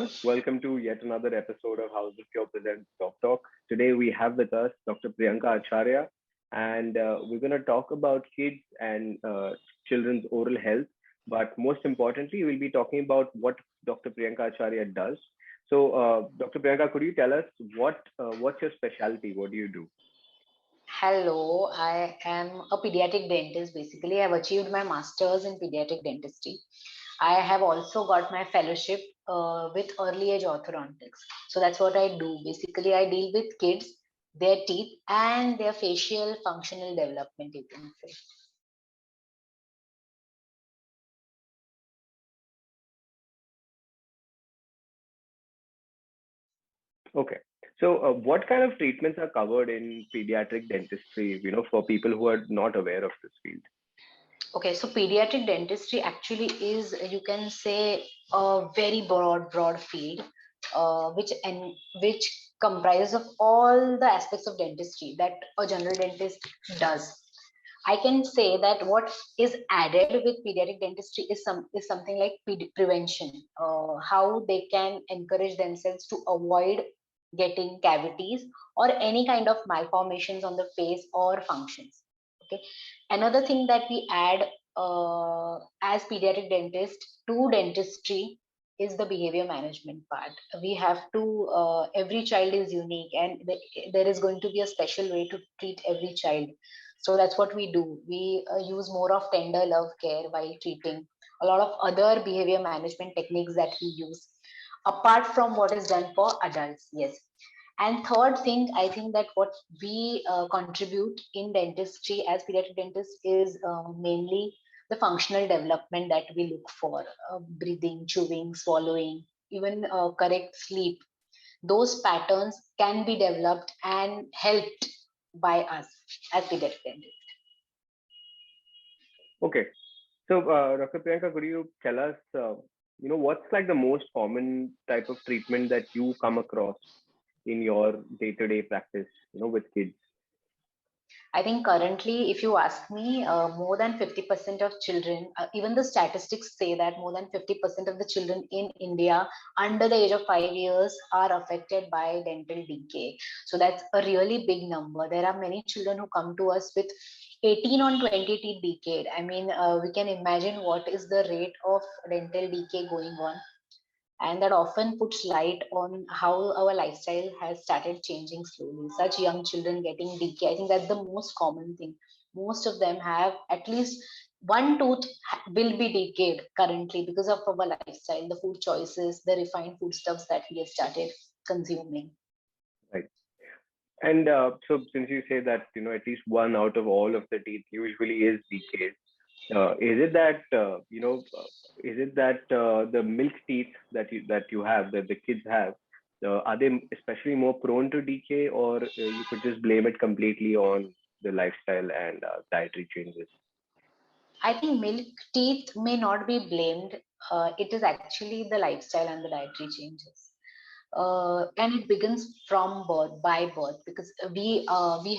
everyone. Welcome to yet another episode of House of Cure Presents Doc Talk. Today we have with us Dr. Priyanka Acharya, and we're going to talk about kids and children's oral health. But most importantly, we'll be talking about what Dr. Priyanka Acharya does. So, Dr. Priyanka, could you tell us what's your specialty? What do you do? Hello, I am a pediatric dentist. Basically, I've achieved my master's in pediatric dentistry. I have also got my fellowship with early age orthodontics. So that's what I do. Basically, I deal with kids, their teeth, and their facial functional development, you can say. Okay. So, what kind of treatments are covered in pediatric dentistry? For people who are not aware of this field. Okay, so pediatric dentistry actually is, you can say, a very broad field, which comprises of all the aspects of dentistry that a general dentist does. I can say that what is added with pediatric dentistry is something like prevention, how they can encourage themselves to avoid getting cavities or any kind of malformations on the face or functions. Okay, another thing that we add as pediatric dentist to dentistry is the behavior management part. We have to every child is unique, and there is going to be a special way to treat every child. So that's what we do. We use more of tender love care while treating, a lot of other behavior management techniques that we use apart from what is done for adults. Yes. And third thing, I think that what we contribute in dentistry as pediatric dentists is mainly the functional development that we look for: breathing, chewing, swallowing, even correct sleep. Those patterns can be developed and helped by us as pediatric dentists. Okay. So, Dr. Priyanka, could you tell us, what's like the most common type of treatment that you come across in your day-to-day practice, with kids? I think currently, if you ask me, more than 50% of children, even the statistics say that more than 50% of the children in India under the age of 5 years are affected by dental decay. So that's a really big number. There are many children who come to us with 18 on 20 teeth decayed. I mean, we can imagine what is the rate of dental decay going on, and that often puts light on how our lifestyle has started changing slowly. Such young children getting decay, I think that's the most common thing. Most of them have at least one tooth will be decayed currently because of our lifestyle, the food choices, the refined foodstuffs that we have started consuming. Right. And so, since you say that, at least one out of all of the teeth usually is decayed, is it that, the milk teeth that you have, that the kids have, are they especially more prone to decay, or you could just blame it completely on the lifestyle and dietary changes? I think milk teeth may not be blamed. It is actually the lifestyle and the dietary changes. And it begins from birth, by birth, because we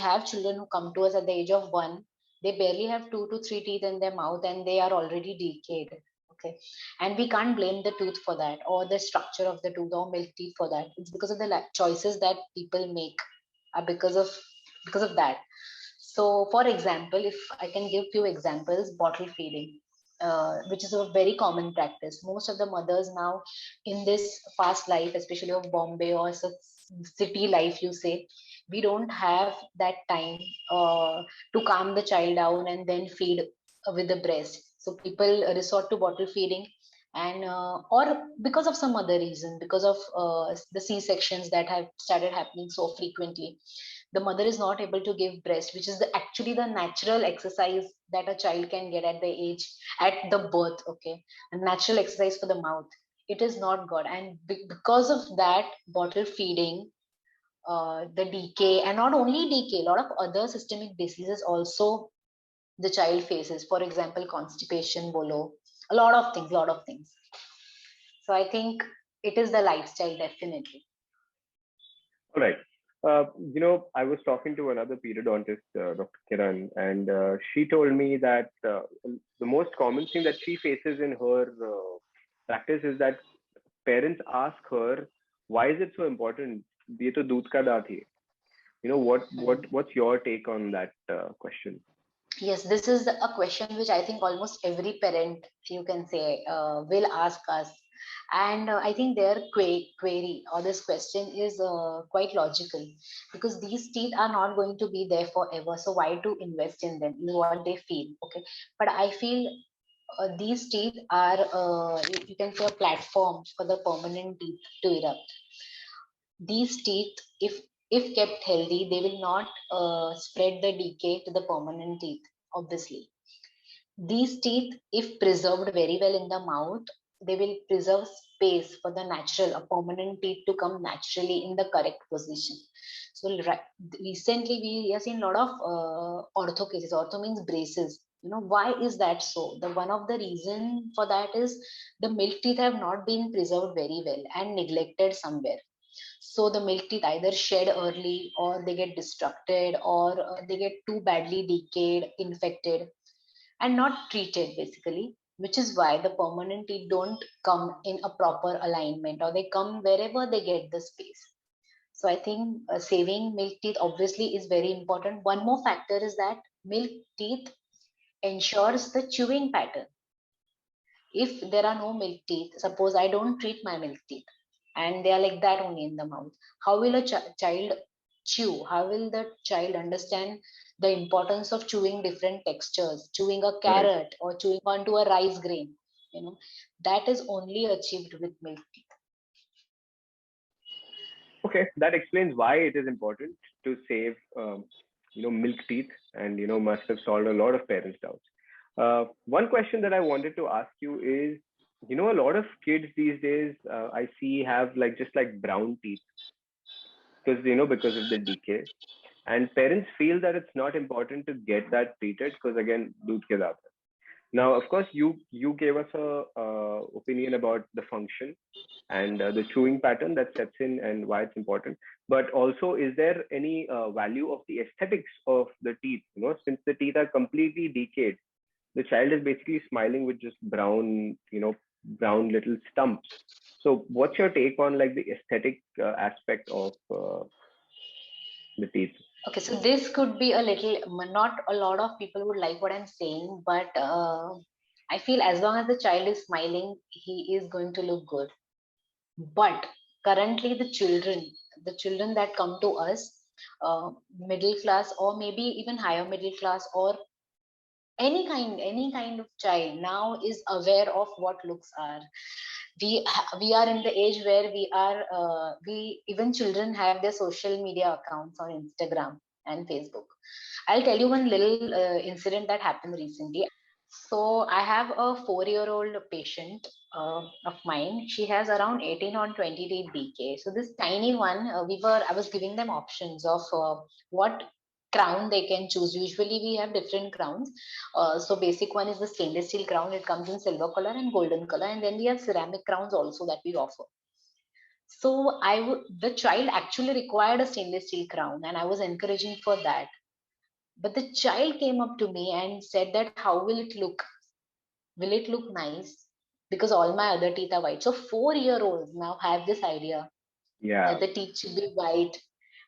have children who come to us at the age of 1. They barely have 2 to 3 teeth in their mouth and they are already decayed. Okay, and we can't blame the tooth for that, or the structure of the tooth, or milk teeth for that. It's because of the choices that people make, because of that. So, for example, if I can give few examples, bottle feeding, which is a very common practice. Most of the mothers now, in this fast life, especially of Bombay or city life, you say, we don't have that time to calm the child down and then feed with the breast. So people resort to bottle feeding, and or because of some other reason, because of the C sections that have started happening so frequently, the mother is not able to give breast, which is actually the natural exercise that a child can get at the age, at the birth. Okay, a natural exercise for the mouth, it is not good. And because of that bottle feeding, the decay, and not only decay, a lot of other systemic diseases also the child faces. For example, constipation, bolo, a lot of things. So I think it is the lifestyle, definitely. All right. I was talking to another periodontist, Dr. Kiran, and she told me that the most common thing that she faces in her practice is that parents ask her, why is it so important? ये तो दूध का दांत ही है. What's your take on that question? Yes, this is a question which I think almost every parent, you can say, will ask us. And I think their query or this question is quite logical, because these teeth are not going to be there forever. So why to invest in them? Is what they feel. Okay. But I feel these teeth are, you can say, a platform for the permanent teeth to erupt. These teeth, if kept healthy, they will not spread the decay to the permanent teeth, obviously. These teeth, if preserved very well in the mouth, they will preserve space for the natural, a permanent teeth to come naturally in the correct position. So recently we have seen a lot of ortho cases. Ortho means braces. Why is that so? The one of the reason for that is the milk teeth have not been preserved very well and neglected somewhere. So the milk teeth either shed early, or they get destructed, or they get too badly decayed, infected, and not treated, basically, which is why the permanent teeth don't come in a proper alignment, or they come wherever they get the space. So I think saving milk teeth obviously is very important. One more factor is that milk teeth ensures the chewing pattern. If there are no milk teeth, suppose I don't treat my milk teeth and they are like that only in the mouth, how will a child chew? How will the child understand the importance of chewing different textures, chewing a carrot or chewing onto a rice grain? That is only achieved with milk teeth. Okay, that explains why it is important to save, milk teeth, and must have solved a lot of parents' doubts. One question that I wanted to ask you is, a lot of kids these days I see have just like brown teeth, because of the decay, and parents feel that it's not important to get that treated because, again, doodh ke daat hai. Now, of course, you gave us a opinion about the function and the chewing pattern that sets in and why it's important. But also, is there any value of the aesthetics of the teeth? Since the teeth are completely decayed, the child is basically smiling with just brown, brown little stumps. So, what's your take on the aesthetic aspect of the teeth? Okay, so this could be a little, not a lot of people would like what I'm saying, but I feel as long as the child is smiling, he is going to look good. But currently the children that come to us, middle class or maybe even higher middle class, or any kind of child now is aware of what looks are. We are in the age where we even children have their social media accounts on Instagram and Facebook. I'll tell you one little incident that happened recently. So I have a 4-year-old patient of mine. She has around 18 or 20 teeth decay. So this tiny one, I was giving them options of what crown they can choose. Usually we have different crowns. So basic one is the stainless steel crown. It comes in silver color and golden color, and then we have ceramic crowns also that we offer. So the child actually required a stainless steel crown, and I was encouraging for that. But the child came up to me and said that, how will it look? Will it look nice? Because all my other teeth are white. So 4-year-olds now have this idea that Yeah. the teeth should be white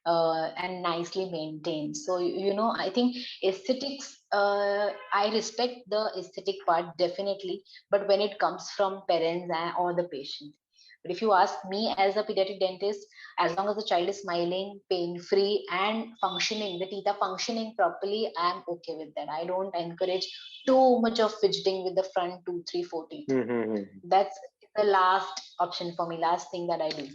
and nicely maintained. So, I think aesthetics, I respect the aesthetic part definitely, but when it comes from parents or the patient. But if you ask me as a pediatric dentist, as long as the child is smiling, pain-free and functioning, the teeth are functioning properly, I'm okay with that. I don't encourage too much of fidgeting with the front 2, 3, 4 teeth. That's the last option for me, last thing that I do.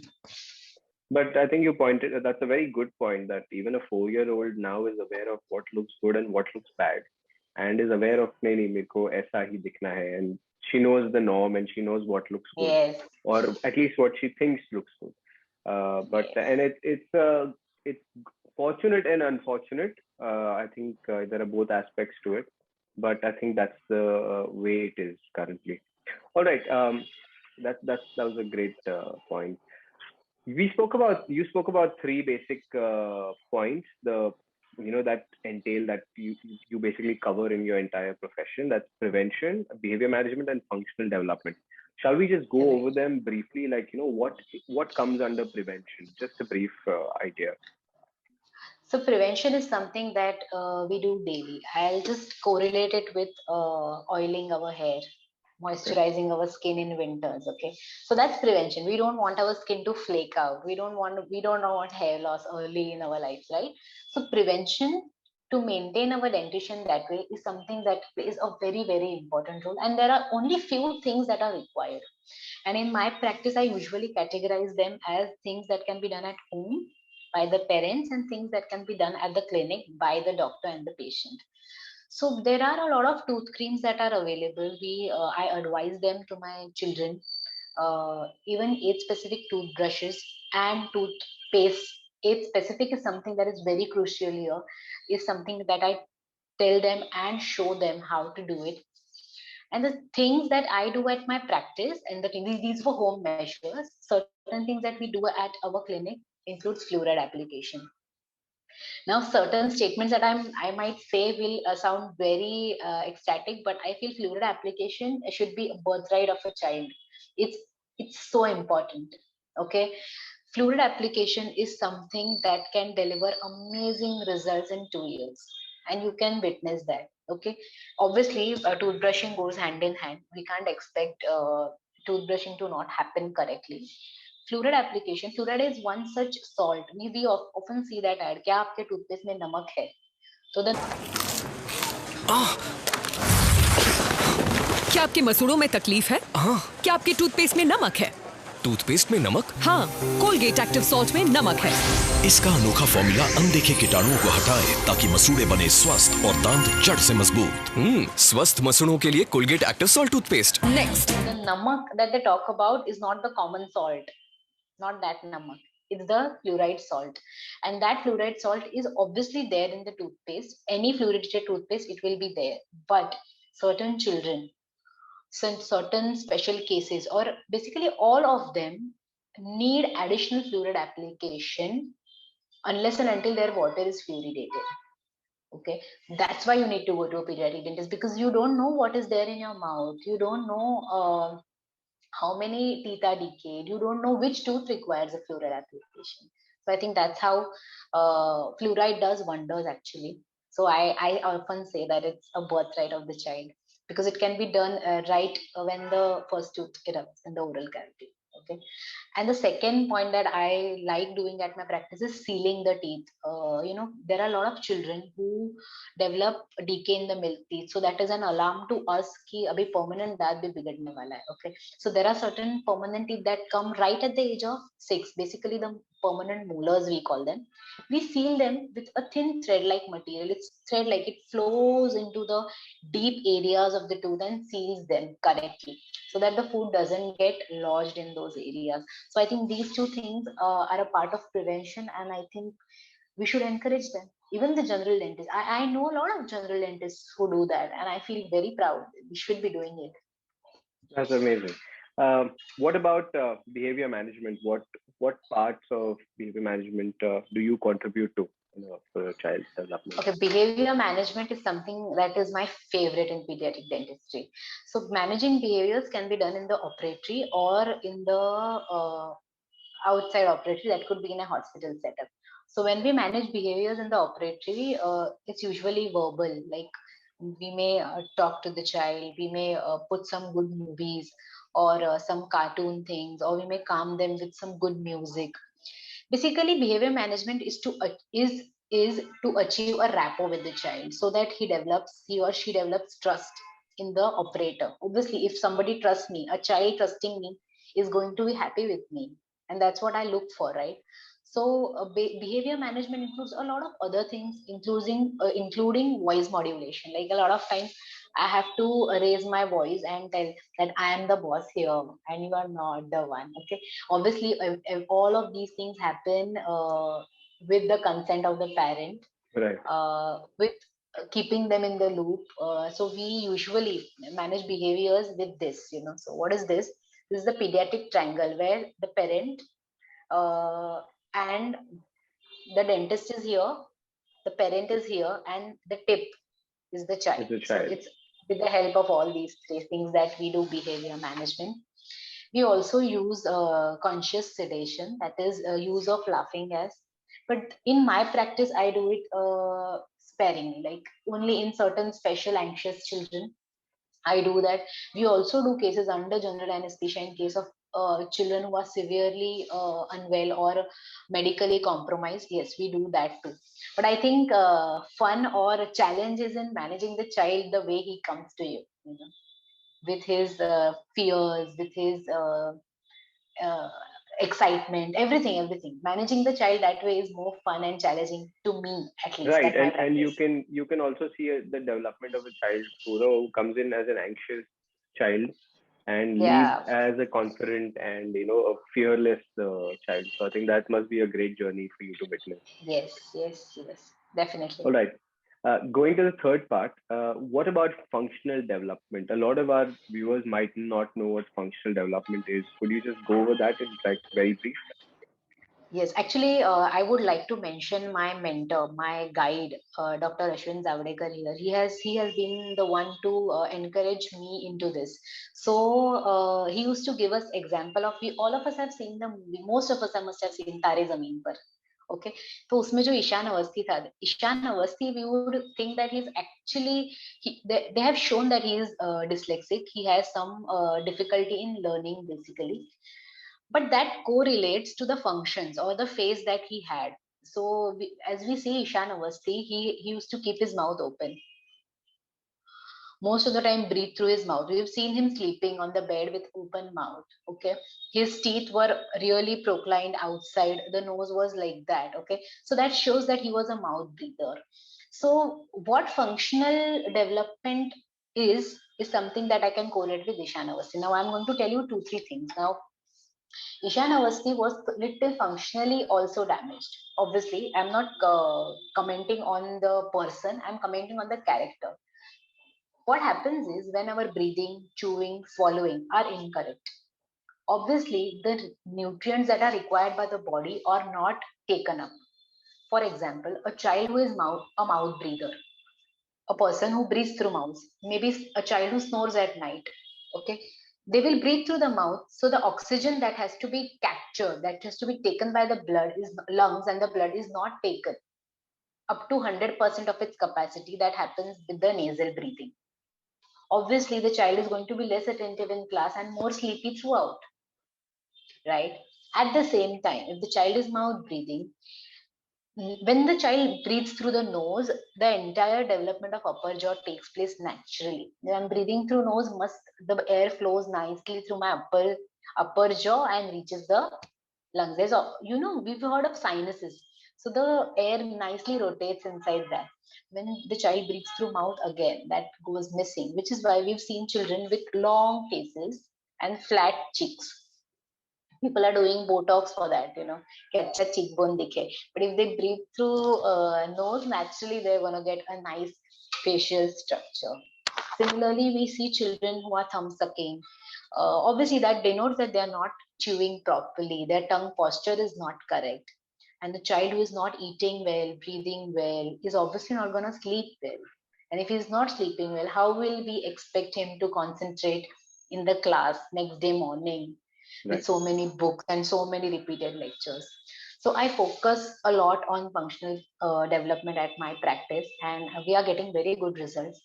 But I think that's a very good point, that even a 4-year-old now is aware of what looks good and what looks bad, and is aware of, nahi, mere ko aisa hi dikhna hai, and she knows the norm and she knows what looks good, yes, or at least what she thinks looks good. And it's fortunate and unfortunate. I think there are both aspects to it, but I think that's the way it is currently. All right, that was a great point. You spoke about three basic points, that entail, that you basically cover in your entire profession. That's prevention, behavior management, and functional development. Shall we just go Right. over them briefly? Like, what comes under prevention? Just a brief idea. So prevention is something that we do daily. I'll just correlate it with oiling our hair, Okay. moisturizing our skin in winters. Okay, so that's prevention. We don't want our skin to flake out. We don't want hair loss early in our lives, right? So prevention to maintain our dentition that way is something that plays a very very important role. And there are only few things that are required. And in my practice, I usually categorize them as things that can be done at home by the parents and things that can be done at the clinic by the doctor and the patient. So there are a lot of tooth creams that are available. I advise them to my children. Even age specific toothbrushes and toothpaste. Age specific is something that is very crucial here. Is something that I tell them and show them how to do it. And the things that I do at my practice, and these were home measures. Certain things that we do at our clinic includes fluoride application. Now, certain statements that I might say will sound very ecstatic, but I feel fluoride application should be a birthright of a child. It's it's so important. Okay, fluoride application is something that can deliver amazing results in 2 years, and you can witness that. Okay, obviously, toothbrushing goes hand in hand. We can't expect toothbrushing to not happen correctly. Fluoride application, fluoride is one such salt. We often see that ad, क्या आपके toothpaste में नमक है? So the क्या आपके मसूड़ों में तकलीफ है? हाँ, क्या आपके टूथपेस्ट में नमक है? टूथपेस्ट में नमक? हाँ, कोलगेट एक्टिव सॉल्ट में नमक है। इसका अनोखा फॉर्मूला अनदेखे कीटाणुओं को हटाए ताकि मसूड़े बने स्वस्थ और दांत जड़ से मजबूत। स्वस्थ मसूड़ों के लिए Colgate active salt toothpaste. Next, the namak that they talk about is not the common salt, not that namak. It's the fluoride salt, and that fluoride salt is obviously there in the toothpaste. Any fluoridated toothpaste, it will be there. But certain children, certain special cases, or basically all of them, need additional fluoride application unless and until their water is fluoridated. Okay, that's why you need to go to a pediatric dentist, because you don't know what is there in your mouth. You don't know how many teeth are decayed. You don't know which tooth requires a fluoride application. So I think that's how fluoride does wonders actually. So I often say that it's a birthright of the child, because it can be done right when the first tooth erupts in the oral cavity. Okay, and the second point that I like doing at my practice is sealing the teeth. There are a lot of children who develop decay in the milk teeth, so that is an alarm to us कि अभी permanent दांत भी बिगड़ने वाला है. Okay, so there are certain permanent teeth that come right at the age of 6, basically the permanent molars we call them. We seal them with a thin thread like material. It's thread like it flows into the deep areas of the tooth and seals them correctly, so that the food doesn't get lodged in those areas. So I think these two things are a part of prevention, and I think we should encourage them. Even the general dentist, I know a lot of general dentists who do that, and I feel very proud. We should be doing it. That's amazing. What about behavior management? What parts of behavior management do you contribute to, for a child's development? Okay, behavior management is something that is my favorite in pediatric dentistry. So managing behaviors can be done in the operatory or in the outside operatory. That could be in a hospital setup. So when we manage behaviors in the operatory, it's usually verbal. Like we may talk to the child, we may put some good movies or some cartoon things, or we may calm them with some good music. Basically, behavior management is to achieve a rapport with the child, so that he or she develops trust in the operator. Obviously, if somebody trusts me, a child trusting me is going to be happy with me, and that's what I look for, right? So behavior management includes a lot of other things, including voice modulation. Like a lot of times I have to raise my voice and tell that I am the boss here and you are not the one. Okay, obviously all of these things happen with the consent of the parent, Right. with keeping them in the loop. So we usually manage behaviors with this. So what is this? This is the pediatric triangle, where the parent and the dentist is here, the parent is here, and the tip is the child. It's a So child. it's with the help of all these three things that we do behavior management. We also use conscious sedation, that is use of laughing gas. But in my practice, I do it sparingly, like only in certain special anxious children. I do that. We also do cases under general anesthesia in case of children who are severely unwell or medically compromised. Yes, we do that too. But I think fun or challenge is in managing the child the way he comes to you, with his fears, with his uh, excitement, everything. Managing the child that way is more fun and challenging to me, at least Right, at my and practice. you can also see the development of a child who comes in as an anxious child and leaves Yeah. as a confident and a fearless child. So I think that must be a great journey for you to witness. Yes. Definitely. All right. Going to the third part, what about functional development? A lot of our viewers might not know what functional development is. Could you just go over that in like very brief? Yes, actually, I would like to mention my mentor, my guide, Dr. Ashwin Zavadekar here. He has been the one to encourage me into this. So he used to give us example of, we all of us have seen the movie. Most of us must have seen Tare Zameen Par. Okay, तो उसमें जो Ishan Awasthi, we would think that he's actually they have shown that he is dyslexic. He has some difficulty in learning basically, but that correlates to the functions or the phase that he had. So as we see Ishan Avasti, he used to keep his mouth open most of the time, breathe through his mouth. We've seen him sleeping on the bed with open mouth. Okay, his teeth were really proclined outside, the nose was like that. Okay, so that shows that he was a mouth breather. So what functional development is something that I can correlate with Ishan Avasti. Now I'm going to tell you 2-3 things. Now Ishan Avasti was little functionally also damaged. Obviously, I'm not commenting on the person, I'm commenting on the character. What happens is when our breathing, chewing, swallowing are incorrect, obviously the nutrients that are required by the body are not taken up. For example, a child who is a mouth breather, a person who breathes through mouth, maybe a child who snores at night, okay, they will breathe through the mouth. So the oxygen that has to be captured, that has to be taken by the blood is lungs, and the blood is not taken up to 100% of its capacity. That happens with the nasal breathing. Obviously the child is going to be less attentive in class and more sleepy throughout, right? At the same time, if the child is mouth breathing, when the child breathes through the nose, the entire development of upper jaw takes place naturally. When I'm breathing through nose, the air flows nicely through my upper jaw and reaches the lungs. We've heard of sinuses. So the air nicely rotates inside that. When the child breathes through mouth, again, that goes missing, which is why we've seen children with long faces and flat cheeks. People are doing Botox for that, get a cheekbone dikhe. But if they breathe through nose, naturally they're going to get a nice facial structure. Similarly, we see children who are thumb sucking. Obviously, that denotes that they are not chewing properly. Their tongue posture is not correct. And the child who is not eating well, breathing well, is obviously not going to sleep well. And if he's not sleeping well, how will we expect him to concentrate in the class next day morning with Right. so many books and so many repeated lectures? So I focus a lot on functional development at my practice, and we are getting very good results.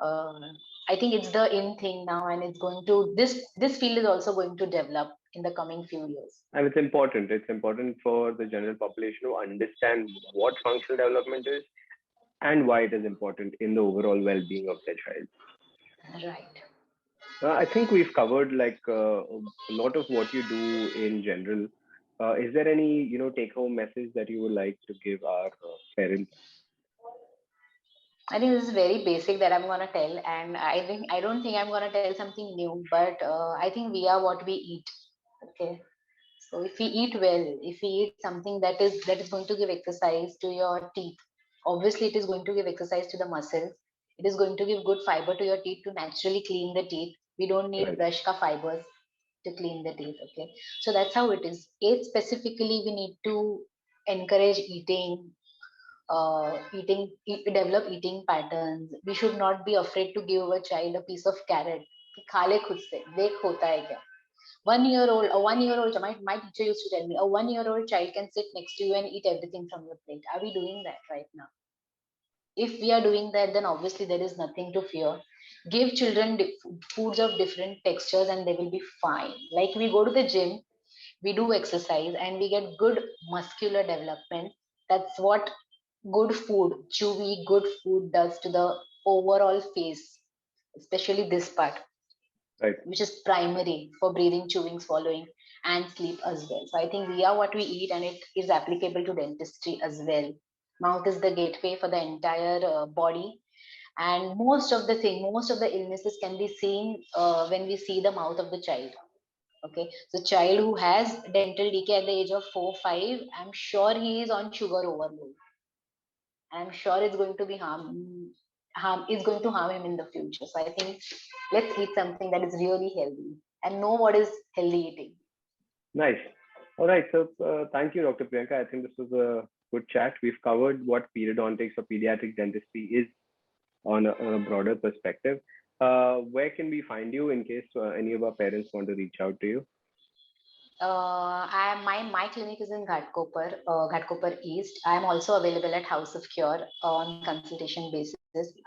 uh, I think it's the in thing now, and it's going to this field is also going to develop in the coming few years. And it's important. It's important for the general population to understand what functional development is and why it is important in the overall well-being of their child. Right. I think we've covered like a lot of what you do in general. Is there any take-home message that you would like to give our parents? I think this is very basic that I'm gonna tell, and I don't think I'm gonna tell something new, but I think we are what we eat. Okay, so if we eat well, if we eat something that is going to give exercise to your teeth, obviously it is going to give exercise to the muscles. It is going to give good fiber to your teeth to naturally clean the teeth. We don't need Right. brush ka fibers to clean the teeth. Okay, so that's how it is. Eight specifically, we need to encourage develop eating patterns. We should not be afraid to give a child a piece of carrot कि खा ले खुद से देख होता है क्या. 1 year old, a 1 year old, my teacher used to tell me, a 1 year old child can sit next to you and eat everything from your plate. Are we doing that right now? If we are doing that, then obviously there is nothing to fear. Give children foods of different textures and they will be fine. Like we go to the gym, we do exercise and we get good muscular development. That's what good food, chewy, good food does to the overall face, especially this part, Right. which is primary for breathing, chewing, swallowing, and sleep as well. So I think we are what we eat, and it is applicable to dentistry as well. Mouth is the gateway for the entire body, and most of the illnesses can be seen when we see the mouth of the child. Okay, so child who has dental decay at the age of 4 5, I'm sure he is on sugar overload. I'm sure it's going to be harm is going to harm him in the future. So I think let's eat something that is really healthy and know what is healthy eating. Nice. All right. So thank you, Dr. Priyanka. I think this was a good chat. We've covered what periodontics or pediatric dentistry is on a broader perspective. Where can we find you in case any of our parents want to reach out to you? My clinic is in Ghatkopar East. I am also available at House of Cure on consultation basis.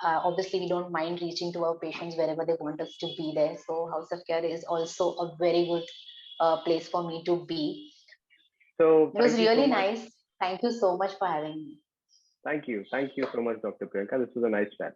Obviously, we don't mind reaching to our patients wherever they want us to be there. So House of Cure is also a very good place for me to be. So It was thank you so really much. nice. Thank you so much for having me. Thank you. Thank you so much, Dr. Priyanka. This was a nice chat.